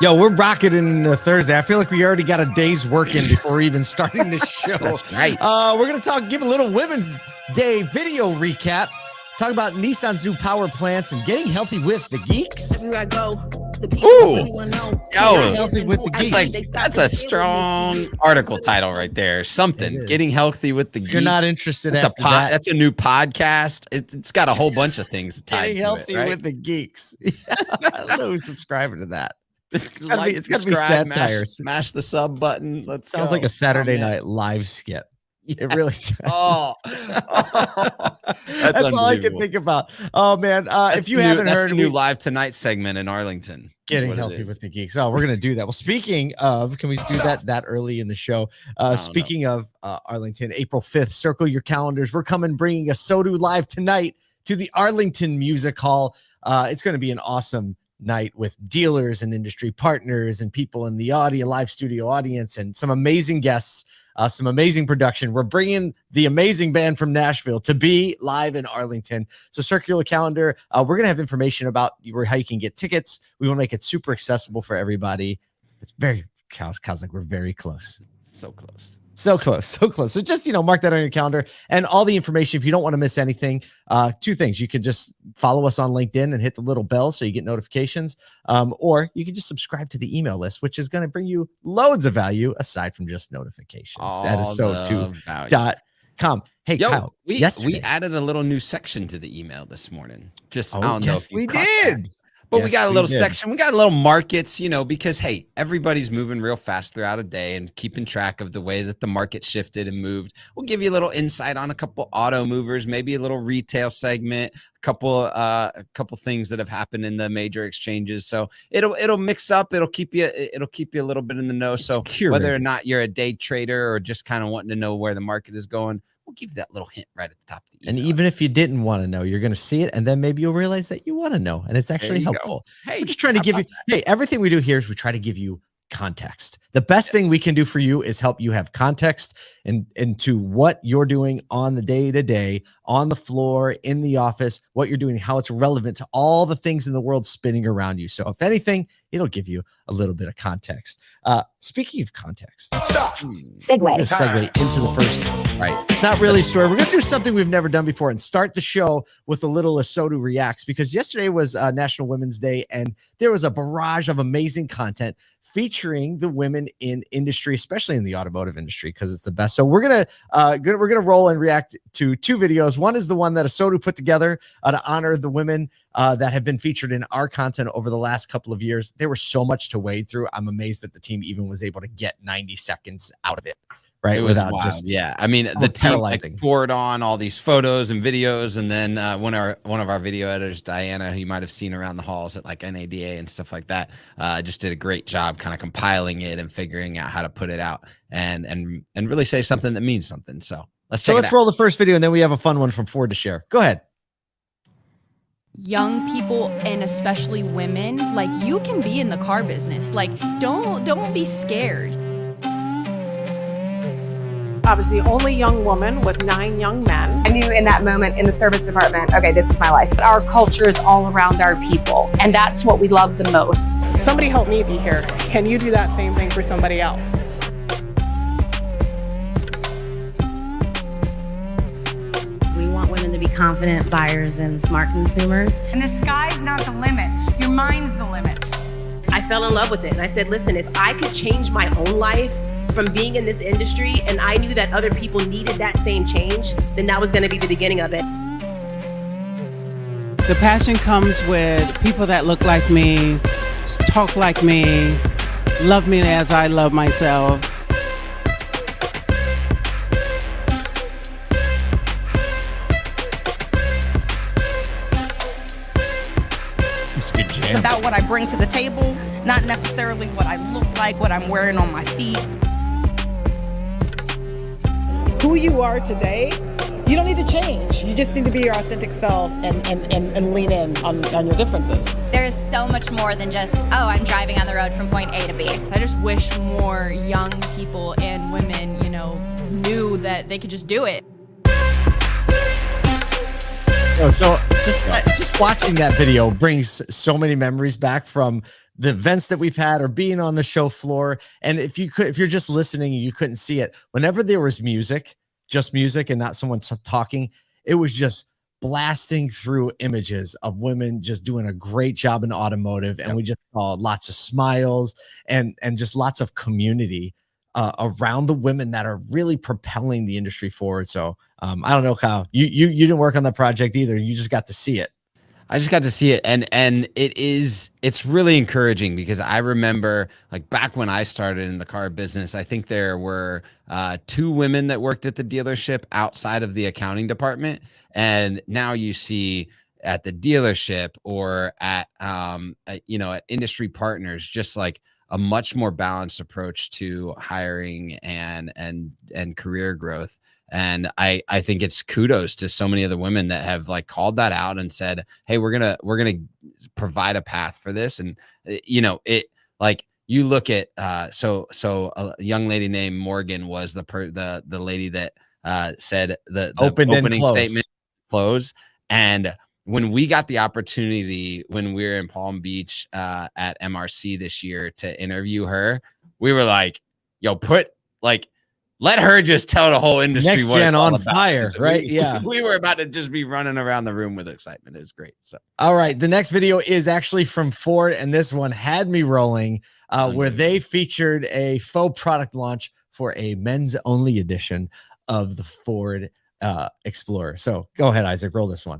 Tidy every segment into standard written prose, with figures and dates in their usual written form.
Yo, we're rocketing into Thursday. I feel like we already got a day's work in before even starting this show. That's right. We're going to give a little Women's Day video recap. Talk about Nissan's new power plants and getting healthy with the Geeks. Everywhere I go, Getting healthy with the Geeks. That's a strong article title right there. Something. Getting healthy with the Geeks. If you're not interested in that's a new podcast. It's got a whole bunch of things tied getting to healthy it, right? with the Geeks. I don't know who's subscribing to that. It's gotta be satire. Smash the sub button. Sounds like a Saturday Night Live skit. It really does. That's all I can think about. Oh man, if you haven't heard, the new Live Tonight segment in Arlington. Getting healthy with the Geeks. Oh, we're gonna do that. Well, speaking of, can we do that early in the show? Speaking of Arlington, April 5th, circle your calendars. We're bringing ASOTU Live Tonight to the Arlington Music Hall. It's going to be an awesome night with dealers and industry partners and people in the live studio audience and some amazing guests, some amazing production. We're bringing the amazing band from Nashville to be live in Arlington. So circular calendar. We're going to have information about how you can get tickets. We want to make it super accessible for everybody. It's very, like we're very close. So close. So close. So just, mark that on your calendar and all the information. If you don't want to miss anything, two things. You can just follow us on LinkedIn and hit the little bell so you get notifications. Or you can just subscribe to the email list, which is going to bring you loads of value aside from just notifications at ASOTU.com. Hey, Kyle, we added a little new section to the email this morning. I don't know if you caught did. That. But we got a little section. We got a little markets, because, hey, everybody's moving real fast throughout a day and keeping track of the way that the market shifted and moved. We'll give you a little insight on a couple auto movers, maybe a little retail segment, a couple things that have happened in the major exchanges. So it'll mix up. It'll keep you a little bit in the know. So whether or not you're a day trader or just kind of wanting to know where the market is going, we'll give you that little hint right at the top of the email. And even if you didn't want to know, you're going to see it, and then maybe you'll realize that you want to know, and it's actually helpful. Hey, we're just trying to give you. Hey, everything we do here is we try to give you context. The best thing we can do for you is help you have context into what you're doing on the day-to-day, on the floor, in the office, what you're doing, how it's relevant to all the things in the world spinning around you. So if anything, it'll give you a little bit of context. Speaking of context, segue into the first. Right. It's not really a story. We're going to do something we've never done before and start the show with a little ASOTU Reacts, because yesterday was National Women's Day and there was a barrage of amazing content featuring the women in industry, especially in the automotive industry, because it's the best. So we're gonna roll and react to two videos. One is the one that ASOTU put together to honor the women that have been featured in our content over the last couple of years. There was so much to wade through. I'm amazed that the team even was able to get 90 seconds out of it. Right. It was wild. I mean, the team poured on all these photos and videos. And then one of our video editors, Diana, who you might have seen around the halls at like NADA and stuff like that, just did a great job kind of compiling it and figuring out how to put it out and really say something that means something. So let's roll the first video, and then we have a fun one from Ford to share. Go ahead. Young people, and especially women, like, you can be in the car business. Like, don't be scared. I was the only young woman with 9 young men. I knew in that moment in the service department, okay, this is my life. Our culture is all around our people, and that's what we love the most. Somebody help me be here. Can you do that same thing for somebody else? We want women to be confident buyers and smart consumers. And the sky's not the limit. Your mind's the limit. I fell in love with it, and I said, listen, if I could change my own life from being in this industry, and I knew that other people needed that same change, then that was going to be the beginning of it. The passion comes with people that look like me, talk like me, love me as I love myself. It's a good jam. It's about what I bring to the table, not necessarily what I look like, what I'm wearing on my feet. Who you are today, you don't need to change. You just need to be your authentic self and lean in on your differences. There is so much more than just, oh, I'm driving on the road from point A to B. I just wish more young people and women, knew that they could just do it. So just watching that video brings so many memories back from the events that we've had or being on the show floor. And if you're just listening and you couldn't see it, whenever there was music, just music and not someone talking, it was just blasting through images of women just doing a great job in automotive. And we just saw lots of smiles and just lots of community around the women that are really propelling the industry forward. So I don't know, Kyle, you didn't work on that project either. You just got to see it. I just got to see it, and it's really encouraging because I remember like back when I started in the car business, I think there were 2 women that worked at the dealership outside of the accounting department, and now you see at the dealership or at at industry partners just like a much more balanced approach to hiring and career growth. And I think it's kudos to so many of the women that have like called that out and said, hey, we're gonna provide a path for this. And it like you look at so a young lady named Morgan was the lady that said the opening statement close. And when we got the opportunity when we were in Palm Beach at MRC this year to interview her, we were like, yo, let her just tell the whole industry Next what gen it's all on about. fire, right? Yeah. We were about to just be running around the room with excitement. It was great. So, all right. The next video is actually from Ford, and this one had me rolling where they featured a faux product launch for a men's only edition of the Ford Explorer. So go ahead, Isaac, roll this one.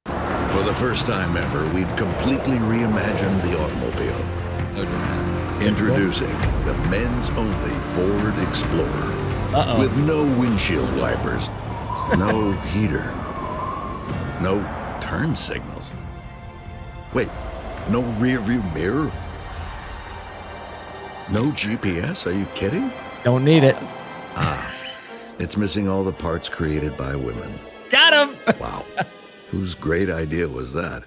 For the first time ever, we've completely reimagined the automobile. So dramatic. Introducing the men's only Ford Explorer. With no windshield wipers, no heater, no turn signals. Wait, no rear view mirror? No GPS? Are you kidding? Don't need it. It's missing all the parts created by women. Got him. Wow. Whose great idea was that?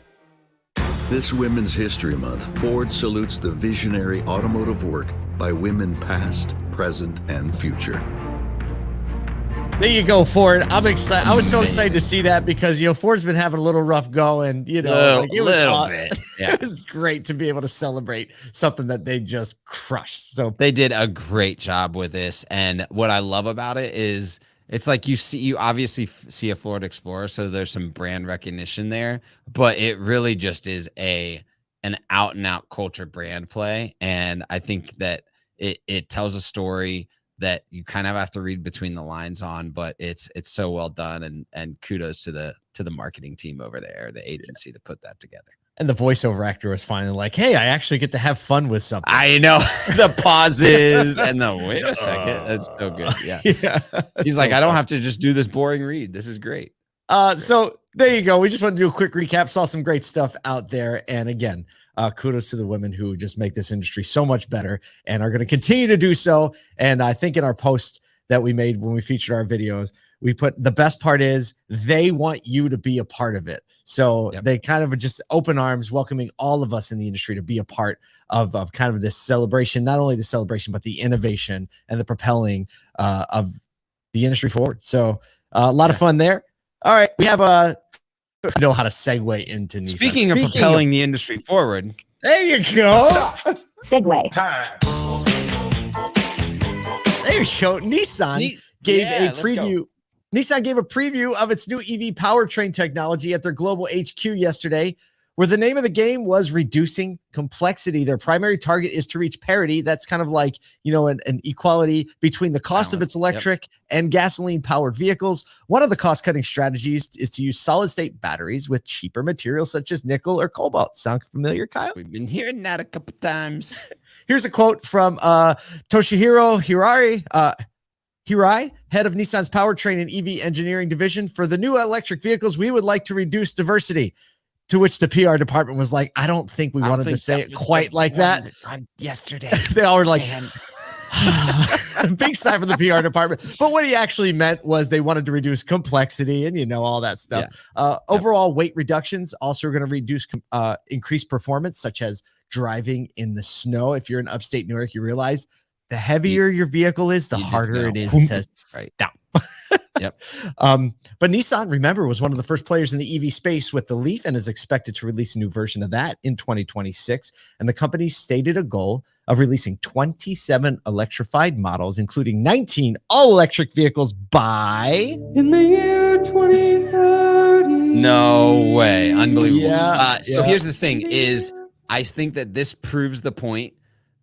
This Women's History Month, Ford salutes the visionary automotive work by women past, present, and future. There you go, Ford. I'm excited. I was so excited to see that because, Ford's been having a little rough go and, it was bit. Yeah. It was great to be able to celebrate something that they just crushed. So they did a great job with this. And what I love about it is it's like you obviously see a Ford Explorer, so there's some brand recognition there, but it really just is an out and out culture brand play. And I think that it tells a story that you kind of have to read between the lines on, but it's so well done, and kudos to the marketing team over there, the agency that put that together. And the voiceover actor was finally like, hey, I actually get to have fun with something. I know the pauses and the wait a second. That's so good. Yeah. He's like, I don't have to just do this boring read. This is great. So there you go. We just want to do a quick recap. Saw some great stuff out there. And again, kudos to the women who just make this industry so much better and are going to continue to do so. And I think in our post that we made when we featured our videos, we put the best part is they want you to be a part of it. So they kind of just open arms, welcoming all of us in the industry to be a part of kind of this celebration, not only the celebration, but the innovation and the propelling of the industry forward. So a lot of fun there. All right. We have know how to segue into Nissan. Speaking of propelling the industry forward. There you go. Segue. There you go. Nissan gave a preview. Nissan gave a preview of its new EV powertrain technology at their global HQ yesterday, where the name of the game was reducing complexity. Their primary target is to reach parity. That's kind of like, an equality between the cost of its electric and gasoline powered vehicles. One of the cost cutting strategies is to use solid state batteries with cheaper materials such as nickel or cobalt. Sound familiar, Kyle? We've been hearing that a couple times. Here's a quote from Toshihiro Hirai, head of Nissan's powertrain and EV engineering division. For the new electric vehicles, we would like to reduce diversity. To which the PR department was like, I don't think we wanted to say it quite like that. Yesterday. They all were like, big sigh from the PR department. But what he actually meant was they wanted to reduce complexity and, all that stuff. Overall weight reductions also are going to reduce increased performance, such as driving in the snow. If you're in upstate New York, you realize the heavier your vehicle is, the harder it is to stop. Yep. But Nissan, remember, was one of the first players in the EV space with the Leaf and is expected to release a new version of that in 2026. And the company stated a goal of releasing 27 electrified models, including 19 all-electric vehicles by In the year 2030. No way. Unbelievable. So Yeah. here's the thing is I think that this proves the point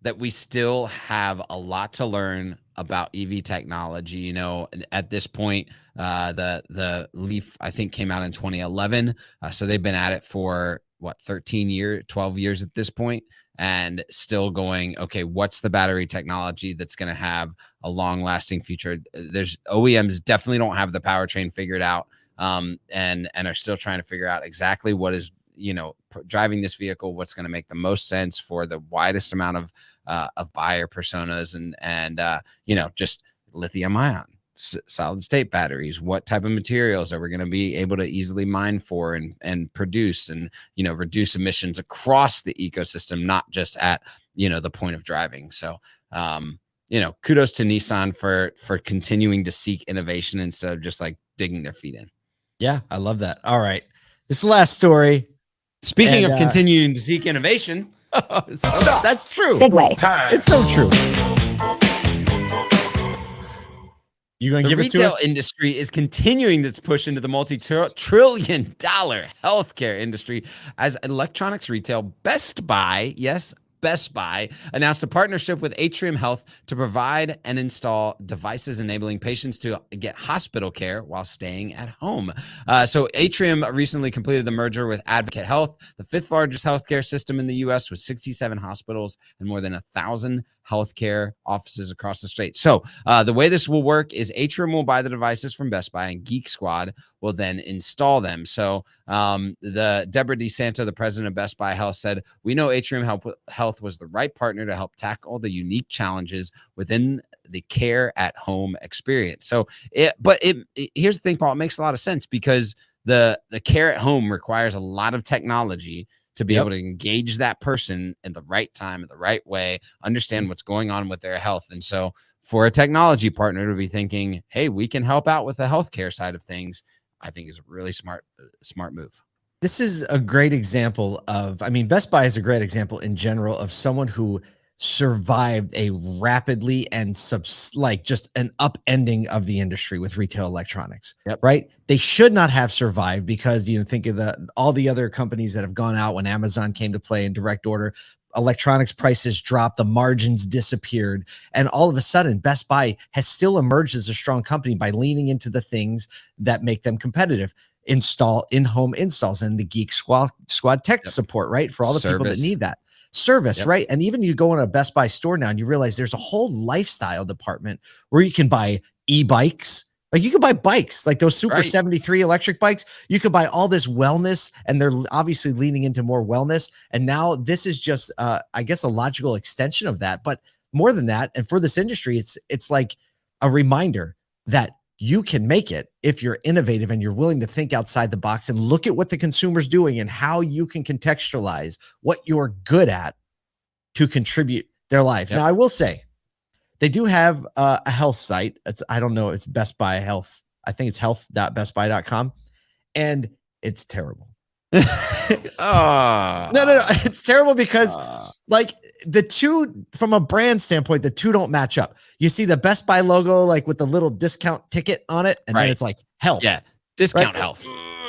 that we still have a lot to learn about EV technology. You know, at this point, the Leaf, I think, came out in 2011. So they've been at it for what, 12 years at this point, and still going, okay, what's the battery technology that's going to have a long lasting future? There's OEMs definitely don't have the powertrain figured out, and are still trying to figure out exactly what is, you know, driving this vehicle, what's going to make the most sense for the widest amount of buyer personas, and you know, just lithium ion, solid state batteries. What type of materials are we going to be able to easily mine for and produce, and, you know, reduce emissions across the ecosystem, not just at, you know, the point of driving. So, you know, kudos to Nissan for continuing to seek innovation instead of just like digging their feet in. Yeah, I love that. All right. This is the last story. Speaking of continuing to seek innovation. That's true. Segue. It's so true. You gonna The give it to retail us? industry is continuing its push into the multi-trillion-dollar healthcare industry as electronics retail Best Buy, yes, Best Buy, announced a partnership with Atrium Health to provide and install devices enabling patients to get hospital care while staying at home. So Atrium recently completed the merger with Advocate Health, the fifth largest healthcare system in the U.S. with 67 hospitals and more than 1,000 healthcare offices across the state. So the way this will work is Atrium will buy the devices from Best Buy, and Geek Squad will then install them. So the Deborah DeSanto, the president of Best Buy Health, said, "We know Atrium Health was the right partner to help tackle the unique challenges within the care at home experience." So here's the thing, Paul, it makes a lot of sense because the care at home requires a lot of technology to be able to engage that person in the right time, in the right way, understand what's going on with their health. And so for a technology partner to be thinking, hey, we can help out with the healthcare side of things, I think is a really smart move. This is a great example of, I mean, Best Buy is a great example in general of someone who survived a rapidly and just an upending of the industry with retail electronics, right? They should not have survived because, you know, think of all the other companies that have gone out when Amazon came to play in direct order, electronics prices dropped, the margins disappeared. And all of a sudden, Best Buy has still emerged as a strong company by leaning into the things that make them competitive. Install in-home installs and the Geek Squad tech support, right? For all the people that need that service, right? And even you go in a Best Buy store now and you realize there's a whole lifestyle department where you can buy e-bikes. Like you can buy bikes, like those Super 73 electric bikes. You could buy all this wellness, and they're obviously leaning into more wellness. And now this is just, I guess, a logical extension of that. But more than that, and for this industry, it's like a reminder that you can make it if you're innovative and you're willing to think outside the box and look at what the consumer's doing and how you can contextualize what you're good at to contribute their life. Now, I will say they do have a health site. I don't know. It's Best Buy Health. I think it's health.bestbuy.com. And it's terrible. No. It's terrible because like the two, from a brand standpoint, the two don't match up. You see the Best Buy logo, like with the little discount ticket on it. And then it's like health. Yeah. Discount health.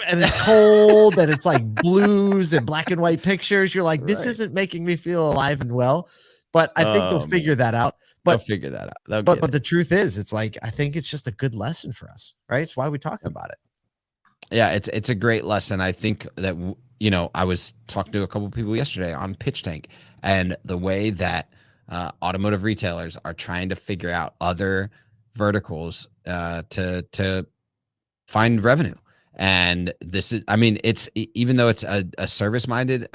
And it's cold and it's like blues and black and white pictures. You're like, this isn't making me feel alive and well, but I think they'll figure that out. But they'll figure that out. But the truth is, it's like, I think it's just a good lesson for us, right? It's why we talk about it. Yeah, it's a great lesson. I think that, you know, I was talking to a couple of people yesterday on Pitch Tank, and the way that automotive retailers are trying to figure out other verticals to find revenue. And this is, I mean, it's, even though it's a service-minded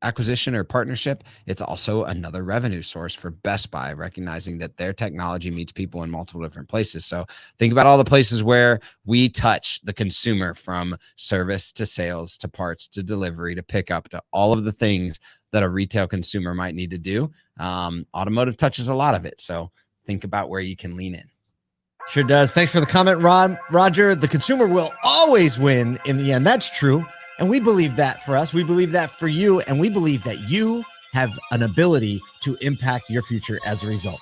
acquisition or partnership, it's also another revenue source for Best Buy, recognizing that their technology meets people in multiple different places. So think about all the places where we touch the consumer, from service to sales to parts to delivery to pickup to all of the things that a retail consumer might need to do. Automotive touches a lot of it. So think about where you can lean in. Sure does. Thanks for the comment, Roger. The consumer will always win in the end. That's true. And we believe that for us. We believe that for you. And we believe that you have an ability to impact your future as a result.